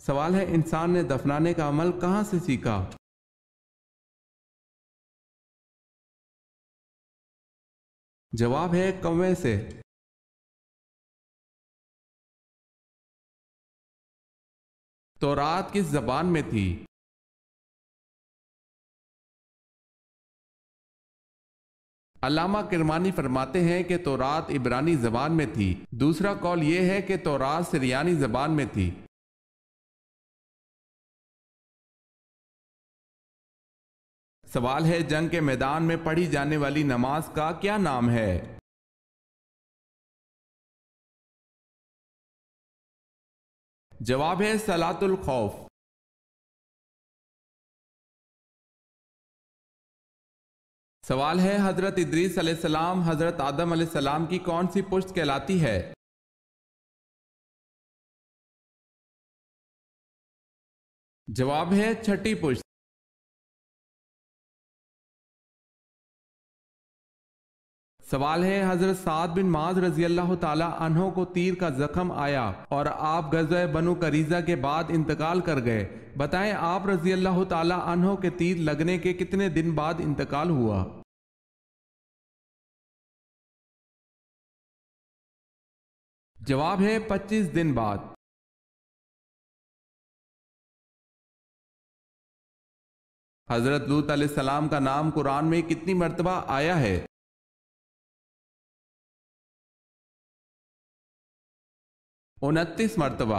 سوال ہے انسان نے دفنانے کا عمل کہاں سے سیکھا؟ جواب ہے کوے سے۔ تورات کس زبان میں تھی؟ علامہ کرمانی فرماتے ہیں کہ تورات عبرانی زبان میں تھی، دوسرا قول یہ ہے کہ تورات سریانی زبان میں تھی۔ سوال ہے جنگ کے میدان میں پڑھی جانے والی نماز کا کیا نام ہے؟ جواب ہے صلاۃ الخوف۔ سوال ہے حضرت ادریس علیہ السلام حضرت آدم علیہ السلام کی کون سی پشت کہلاتی ہے؟ جواب ہے چھٹی پشت۔ سوال ہے حضرت سعد بن معاذ رضی اللہ تعالی عنہ کو تیر کا زخم آیا اور آپ غزوہ بنو قریظہ کے بعد انتقال کر گئے، بتائیں آپ رضی اللہ تعالی عنہ کے تیر لگنے کے کتنے دن بعد انتقال ہوا؟ جواب ہے 25 دن بعد۔ حضرت لوط علیہ السلام کا نام قرآن میں کتنی مرتبہ آیا ہے؟ 29 مرتبہ۔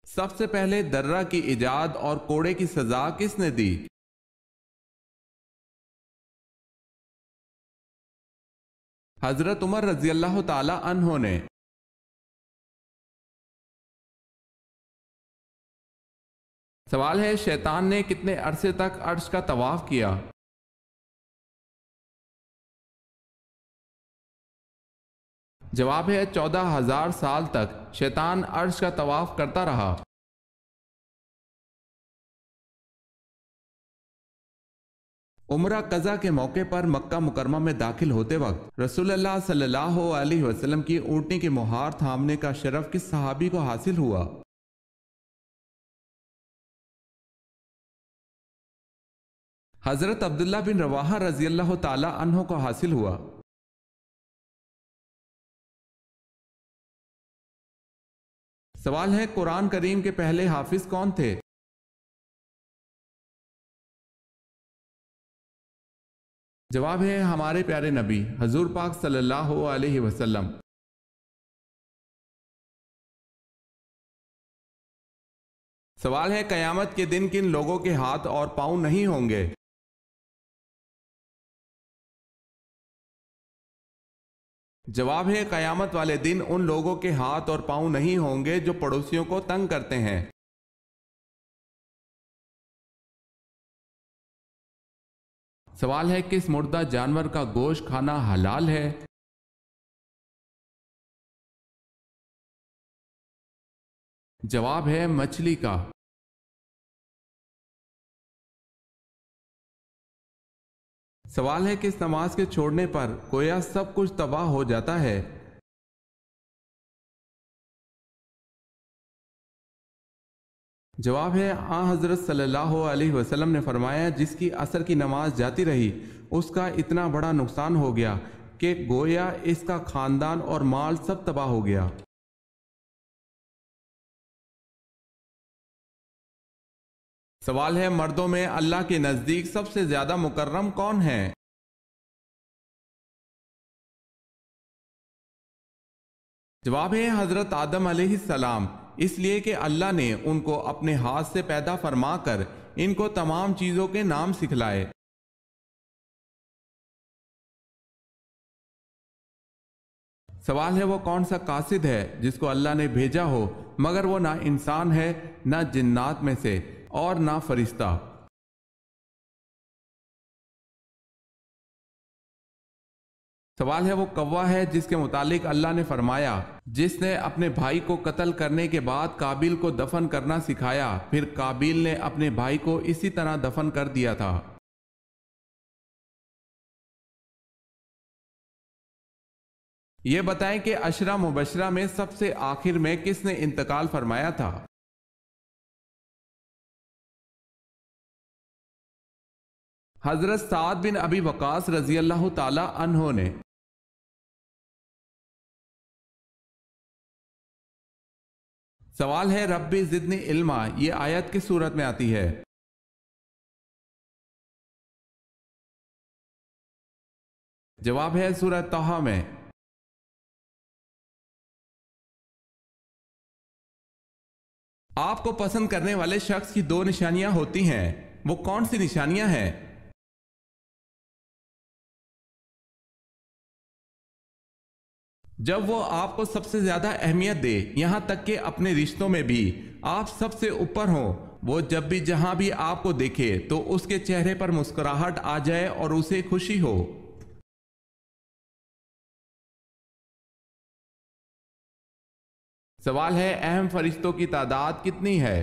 سب سے پہلے درہ کی ایجاد اور کوڑے کی سزا کس نے دی؟ حضرت عمر رضی اللہ تعالی عنہ نے۔ سوال ہے شیطان نے کتنے عرصے تک عرش کا طواف کیا؟ جواب ہے 14,000 سال تک شیطان عرش کا طواف کرتا رہا۔ عمرہ قضا کے موقع پر مکہ مکرمہ میں داخل ہوتے وقت رسول اللہ صلی اللہ علیہ وسلم کی اونٹنی کی مہار تھامنے کا شرف کس صحابی کو حاصل ہوا؟ حضرت عبداللہ بن رواحہ رضی اللہ تعالی عنہ کو حاصل ہوا۔ سوال ہے قرآن کریم کے پہلے حافظ کون تھے؟ جواب ہے ہمارے پیارے نبی حضور پاک صلی اللہ علیہ وسلم۔ سوال ہے قیامت کے دن کن لوگوں کے ہاتھ اور پاؤں نہیں ہوں گے؟ جواب ہے قیامت والے دن ان لوگوں کے ہاتھ اور پاؤں نہیں ہوں گے جو پڑوسیوں کو تنگ کرتے ہیں۔ سوال ہے کس مردہ جانور کا گوشت کھانا حلال ہے؟ جواب ہے مچھلی کا۔ سوال ہے کس نماز کے چھوڑنے پر گویا سب کچھ تباہ ہو جاتا ہے؟ جواب ہے حضرت صلی اللہ علیہ وسلم نے فرمایا جس کی عصر کی نماز جاتی رہی اس کا اتنا بڑا نقصان ہو گیا کہ گویا اس کا خاندان اور مال سب تباہ ہو گیا۔ سوال ہے مردوں میں اللہ کے نزدیک سب سے زیادہ مکرم کون ہے؟ جواب ہے حضرت آدم علیہ السلام، اس لیے کہ اللہ نے ان کو اپنے ہاتھ سے پیدا فرما کر ان کو تمام چیزوں کے نام سکھلائے۔ سوال ہے وہ کون سا قاصد ہے جس کو اللہ نے بھیجا ہو مگر وہ نہ انسان ہے نہ جنات میں سے اور نہ فرشتہ؟ سوال ہے وہ کوا ہے جس کے متعلق اللہ نے فرمایا جس نے اپنے بھائی کو قتل کرنے کے بعد قابیل کو دفن کرنا سکھایا پھر قابیل نے اپنے بھائی کو اسی طرح دفن کر دیا تھا۔ یہ بتائیں کہ عشرہ مبشرہ میں سب سے آخر میں کس نے انتقال فرمایا تھا؟ حضرت سعد بن ابی وقاص رضی اللہ تعالی عنہ نے۔ سوال ہے ربی زدنی علما یہ آیت کس صورت میں آتی ہے؟ جواب ہے سورہ طہ میں۔ آپ کو پسند کرنے والے شخص کی دو نشانیاں ہوتی ہیں، وہ کون سی نشانیاں ہیں؟ جب وہ آپ کو سب سے زیادہ اہمیت دے، یہاں تک کہ اپنے رشتوں میں بھی آپ سب سے اوپر ہوں، وہ جب بھی جہاں بھی آپ کو دیکھے تو اس کے چہرے پر مسکراہٹ آ جائے اور اسے خوشی ہو۔ سوال ہے اہم فرشتوں کی تعداد کتنی ہے؟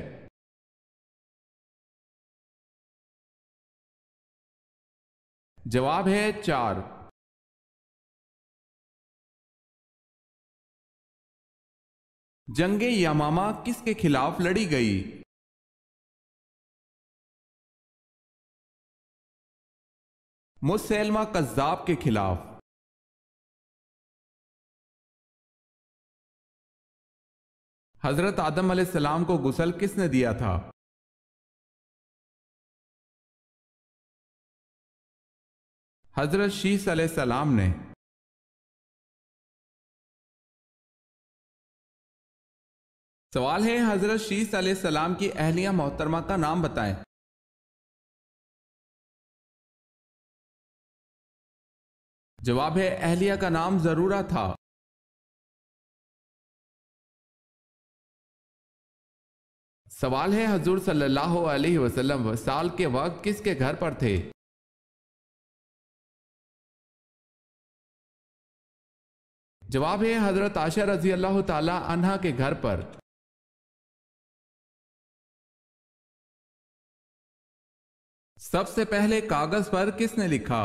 جواب ہے 4۔ جنگ یمامہ کس کے خلاف لڑی گئی؟ مسیلمہ کذاب کے خلاف۔ حضرت آدم علیہ السلام کو غسل کس نے دیا تھا؟ حضرت شیس علیہ السلام نے۔ سوال ہے حضرت شیس علیہ السلام کی اہلیہ محترمہ کا نام بتائیں۔ جواب ہے اہلیہ کا نام ضرورہ تھا۔ سوال ہے حضور صلی اللہ علیہ وسلم وصال کے وقت کس کے گھر پر تھے؟ جواب ہے حضرت عائشہ رضی اللہ تعالی عنہا کے گھر پر۔ سب سے پہلے کاغذ پر کس نے لکھا؟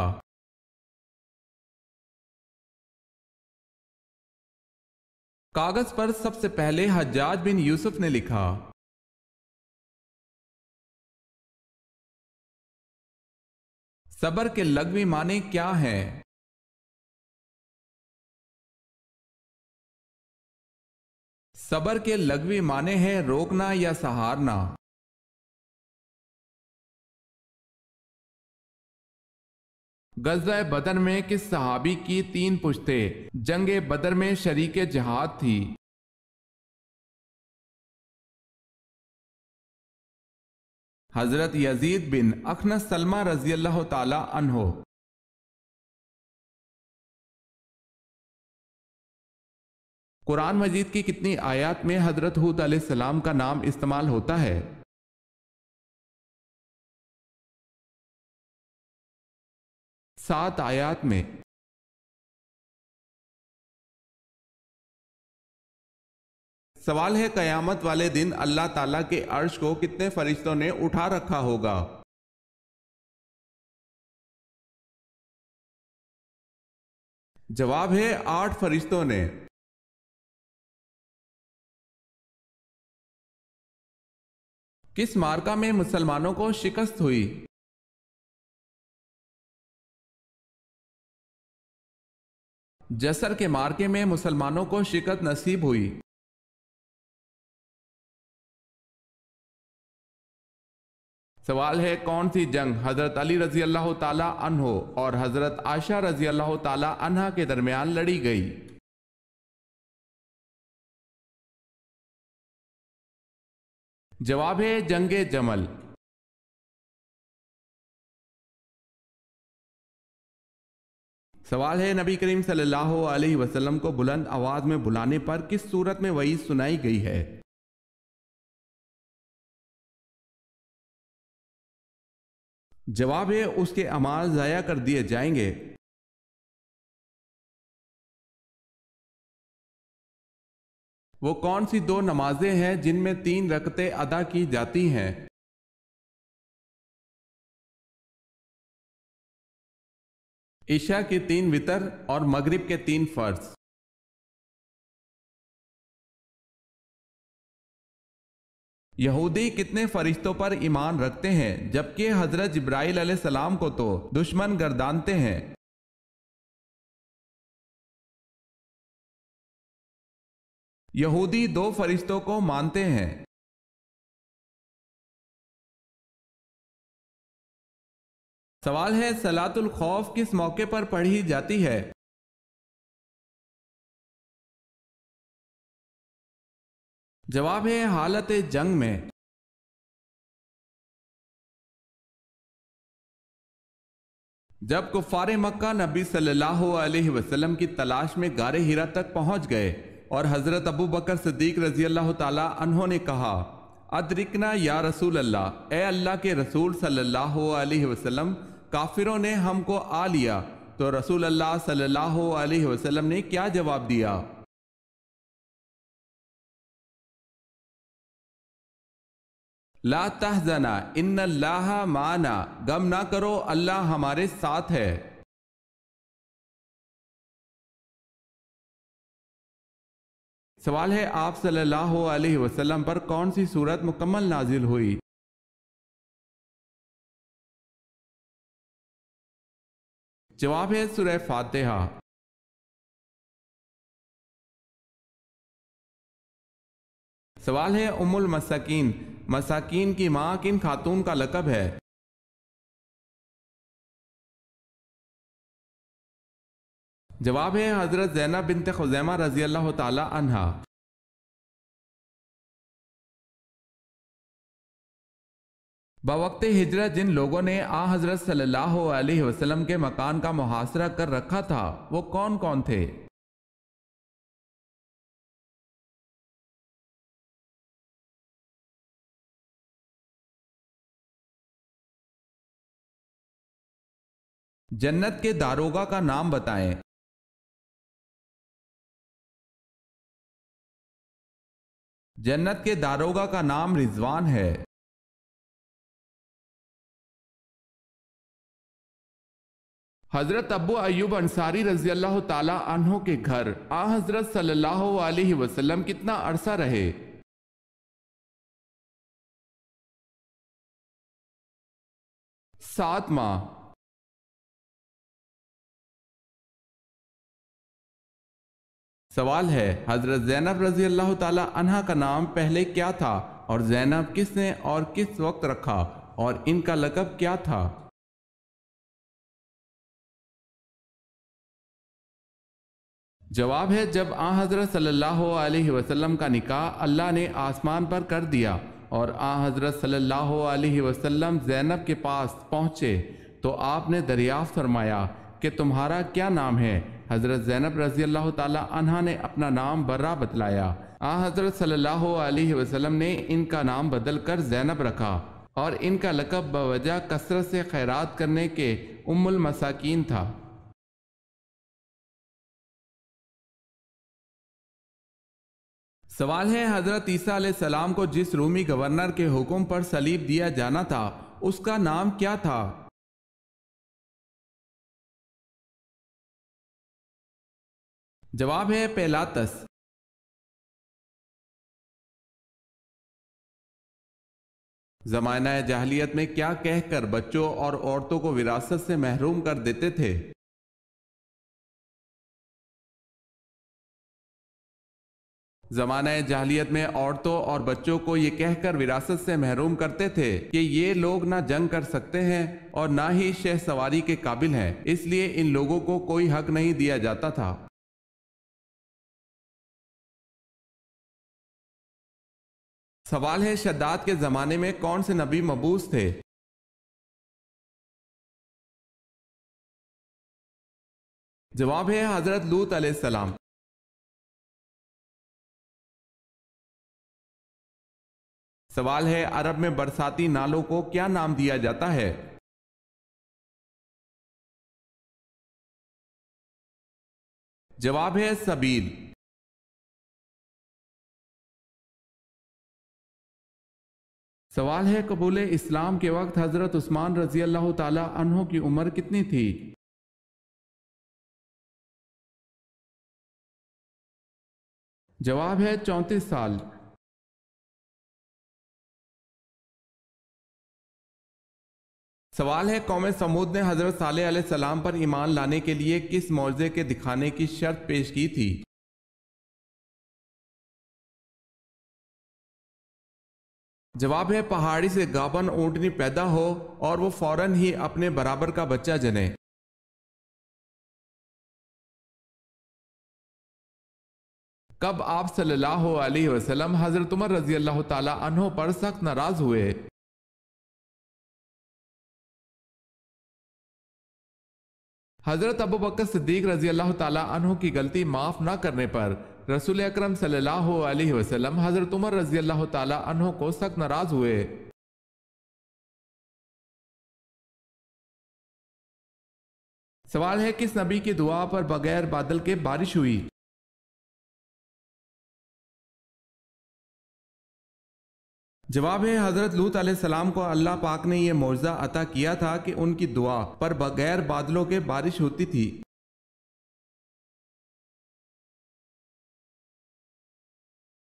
کاغذ پر سب سے پہلے حجاج بن یوسف نے لکھا۔ صبر کے لغوی معنی کیا ہیں؟ صبر کے لغوی معنی ہے روکنا یا سہارنا۔ غزوہ بدر میں کس صحابی کی 3 پشتیں جنگ بدر میں شریک جہاد تھی؟ حضرت یزید بن اخنس سلمہ رضی اللہ تعالی عنہ۔ قرآن مجید کی کتنی آیات میں حضرت ہود علیہ السلام کا نام استعمال ہوتا ہے؟ 7 آیات میں۔ سوال ہے قیامت والے دن اللہ تعالیٰ کے عرش کو کتنے فرشتوں نے اٹھا رکھا ہوگا؟ جواب ہے 8 فرشتوں نے۔ کس معرکہ میں مسلمانوں کو شکست ہوئی؟ جسر کے معرکے میں مسلمانوں کو شکست نصیب ہوئی۔ سوال ہے کون سی جنگ حضرت علی رضی اللہ تعالی عنہ اور حضرت عائشہ رضی اللہ تعالی عنہا کے درمیان لڑی گئی؟ جواب ہے جنگ جمل۔ سوال ہے نبی کریم صلی اللہ علیہ وسلم کو بلند آواز میں بلانے پر کس صورت میں وعید سنائی گئی ہے؟ جواب ہے اس کے اعمال ضائع کر دیے جائیں گے۔ وہ کون سی 2 نمازیں ہیں جن میں 3 رکعتیں ادا کی جاتی ہیں؟ عشاء کی 3 وتر اور مغرب کے 3 فرض۔ یہودی کتنے فرشتوں پر ایمان رکھتے ہیں جبکہ حضرت جبرائیل علیہ السلام کو تو دشمن گردانتے ہیں؟ یہودی دو فرشتوں کو مانتے ہیں۔ سوال ہے صلاۃ الخوف کس موقع پر پڑھی جاتی ہے؟ جواب ہے حالت جنگ میں۔ جب کفار مکہ نبی صلی اللہ علیہ وسلم کی تلاش میں غار ہرا تک پہنچ گئے اور حضرت ابو بکر صدیق رضی اللہ تعالی عنہ نے کہا ادرکنا یا رسول اللہ، اے اللہ کے رسول صلی اللہ علیہ وسلم، کافروں نے ہم کو آ لیا، تو رسول اللہ صلی اللہ علیہ وسلم نے کیا جواب دیا؟ لا تحزنا ان اللہ معنا، غم نہ کرو اللہ ہمارے ساتھ ہے۔ سوال ہے آپ صلی اللہ علیہ وسلم پر کون سی سورت مکمل نازل ہوئی؟ جواب ہے سورہ فاتحہ۔ سوال ہے ام المساکین، مساکین کی ماں کن خاتون کا لقب ہے؟ جواب ہے حضرت زینب بنت خزیمہ رضی اللہ تعالی عنہا۔ بوقت ہجرت جن لوگوں نے آ حضرت صلی اللہ علیہ وسلم کے مکان کا محاصرہ کر رکھا تھا وہ کون کون تھے؟ 'جنت کے داروغہ کا نام بتائیں۔ جنت کے داروغہ کا نام رضوان ہے۔ حضرت ابو ایوب انصاری رضی اللہ تعالی عنہ کے گھر آ حضرت صلی اللہ علیہ وسلم کتنا عرصہ رہے؟ 7 ماہ۔ سوال ہے حضرت زینب رضی اللہ تعالی عنہ کا نام پہلے کیا تھا اور زینب کس نے اور کس وقت رکھا اور ان کا لقب کیا تھا؟ جواب ہے جب آن حضرت صلی اللہ علیہ وسلم کا نکاح اللہ نے آسمان پر کر دیا اور آن حضرت صلی اللہ علیہ وسلم زینب کے پاس پہنچے تو آپ نے دریافت فرمایا کہ تمہارا کیا نام ہے؟ حضرت زینب رضی اللہ تعالی عنہا نے اپنا نام برہ بتلایا۔ آن حضرت صلی اللہ علیہ وسلم نے ان کا نام بدل کر زینب رکھا اور ان کا لقب بوجہ کثرت سے خیرات کرنے کے ام المساکین تھا۔ سوال ہے حضرت عیسیٰ علیہ السلام کو جس رومی گورنر کے حکم پر صلیب دیا جانا تھا اس کا نام کیا تھا؟ جواب ہے پیلاطس۔ زمانہ جاہلیت میں کیا کہہ کر بچوں اور عورتوں کو وراثت سے محروم کر دیتے تھے؟ زمانہ جاہلیت میں عورتوں اور بچوں کو یہ کہہ کر وراثت سے محروم کرتے تھے کہ یہ لوگ نہ جنگ کر سکتے ہیں اور نہ ہی شہ سواری کے قابل ہیں، اس لیے ان لوگوں کو کوئی حق نہیں دیا جاتا تھا۔ سوال ہے شداد کے زمانے میں کون سے نبی مبعوث تھے؟ جواب ہے حضرت لوط علیہ السلام۔ سوال ہے عرب میں برساتی نالوں کو کیا نام دیا جاتا ہے؟ جواب ہے سبیل۔ سوال ہے قبول اسلام کے وقت حضرت عثمان رضی اللہ تعالی عنہ کی عمر کتنی تھی؟ جواب ہے 34 سال۔ سوال ہے قوم سمود نے حضرت صالح علیہ السلام پر ایمان لانے کے لیے کس معجزے کے دکھانے کی شرط پیش کی تھی؟ جواب ہے پہاڑی سے گابن اونٹنی پیدا ہو اور وہ فوراً ہی اپنے برابر کا بچہ جنے۔ کب آپ صلی اللہ علیہ وسلم حضرت عمر رضی اللہ تعالی عنہ پر سخت ناراض ہوئے؟ حضرت ابو بکر صدیق رضی اللہ تعالی عنہ کی غلطی معاف نہ کرنے پر رسول اکرم صلی اللہ علیہ وسلم حضرت عمر رضی اللہ تعالی عنہ کو سخت ناراض ہوئے۔ سوال ہے کس نبی کی دعا پر بغیر بادل کے بارش ہوئی؟ جواب ہے حضرت لوط علیہ السلام کو اللہ پاک نے یہ معجزہ عطا کیا تھا کہ ان کی دعا پر بغیر بادلوں کے بارش ہوتی تھی۔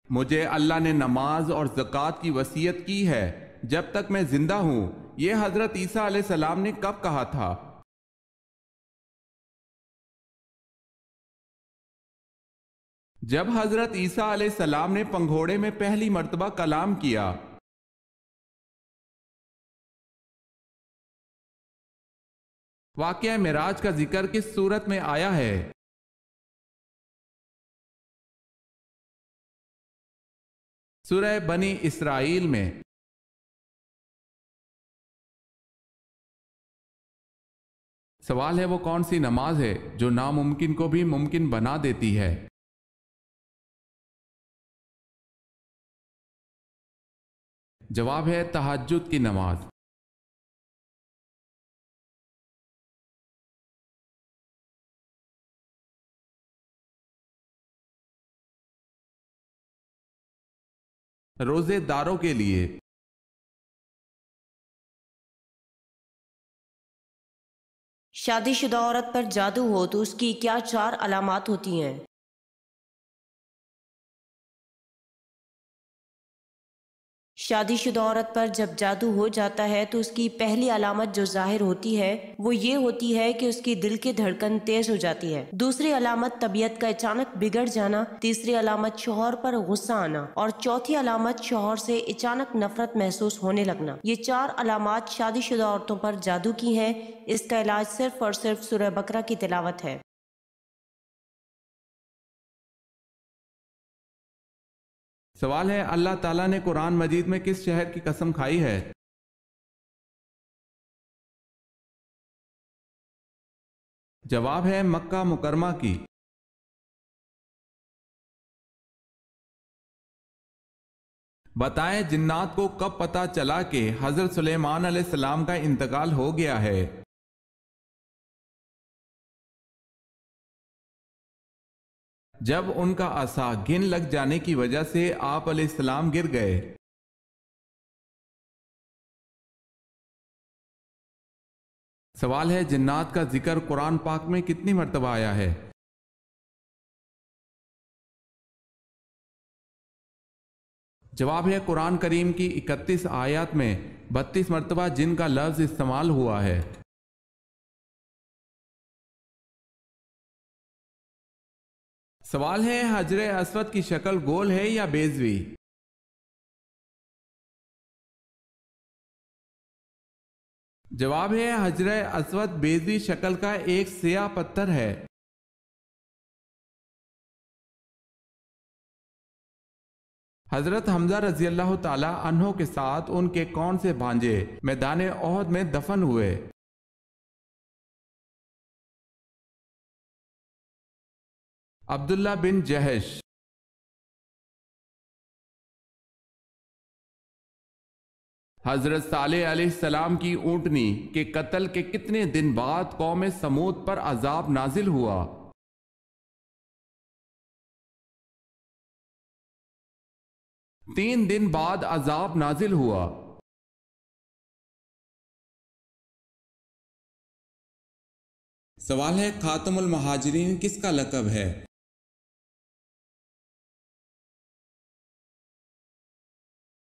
مجھے اللہ نے نماز اور زکوٰۃ کی وصیت کی ہے جب تک میں زندہ ہوں، یہ حضرت عیسیٰ علیہ السلام نے کب کہا تھا؟ جب حضرت عیسیٰ علیہ السلام نے پنگھوڑے میں پہلی مرتبہ کلام کیا۔ واقعہ معراج کا ذکر کس صورت میں آیا ہے؟ سورہ بنی اسرائیل میں۔ سوال ہے وہ کون سی نماز ہے جو ناممکن کو بھی ممکن بنا دیتی ہے؟ جواب ہے تہجد کی نماز۔ روزے داروں کے لیے۔ شادی شدہ عورت پر جادو ہو تو اس کی کیا 4 علامات ہوتی ہیں؟ شادی شدہ عورت پر جب جادو ہو جاتا ہے تو اس کی پہلی علامت جو ظاہر ہوتی ہے وہ یہ ہوتی ہے کہ اس کی دل کی دھڑکن تیز ہو جاتی ہے۔ دوسری علامت طبیعت کا اچانک بگڑ جانا، تیسری علامت شوہر پر غصہ آنا، اور چوتھی علامت شوہر سے اچانک نفرت محسوس ہونے لگنا۔ یہ 4 علامات شادی شدہ عورتوں پر جادو کی ہیں۔ اس کا علاج صرف اور صرف سورہ بقرہ کی تلاوت ہے۔ سوال ہے اللہ تعالیٰ نے قرآن مجید میں کس شہر کی قسم کھائی ہے؟ جواب ہے مکہ مکرمہ کی۔ بتائیں جنات کو کب پتہ چلا کہ حضرت سلیمان علیہ السلام کا انتقال ہو گیا ہے؟ جب ان کا عصا گن لگ جانے کی وجہ سے آپ علیہ السلام گر گئے۔ سوال ہے جنات کا ذکر قرآن پاک میں کتنی مرتبہ آیا ہے؟ جواب ہے قرآن کریم کی 31 آیات میں 32 مرتبہ جن کا لفظ استعمال ہوا ہے۔ سوال ہے حجر اسود کی شکل گول ہے یا بیضوی؟ جواب ہے حجر اسود بیضوی شکل کا ایک سیاہ پتھر ہے۔ حضرت حمزہ رضی اللہ تعالی عنہ کے ساتھ ان کے کون سے بھانجے میدان احد میں دفن ہوئے؟ عبداللہ بن جہش۔ حضرت صالح علیہ السلام کی اونٹنی کے قتل کے کتنے دن بعد قوم سمود پر عذاب نازل ہوا؟ تین دن بعد عذاب نازل ہوا۔ سوال ہے خاتم المہاجرین کس کا لقب ہے؟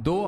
2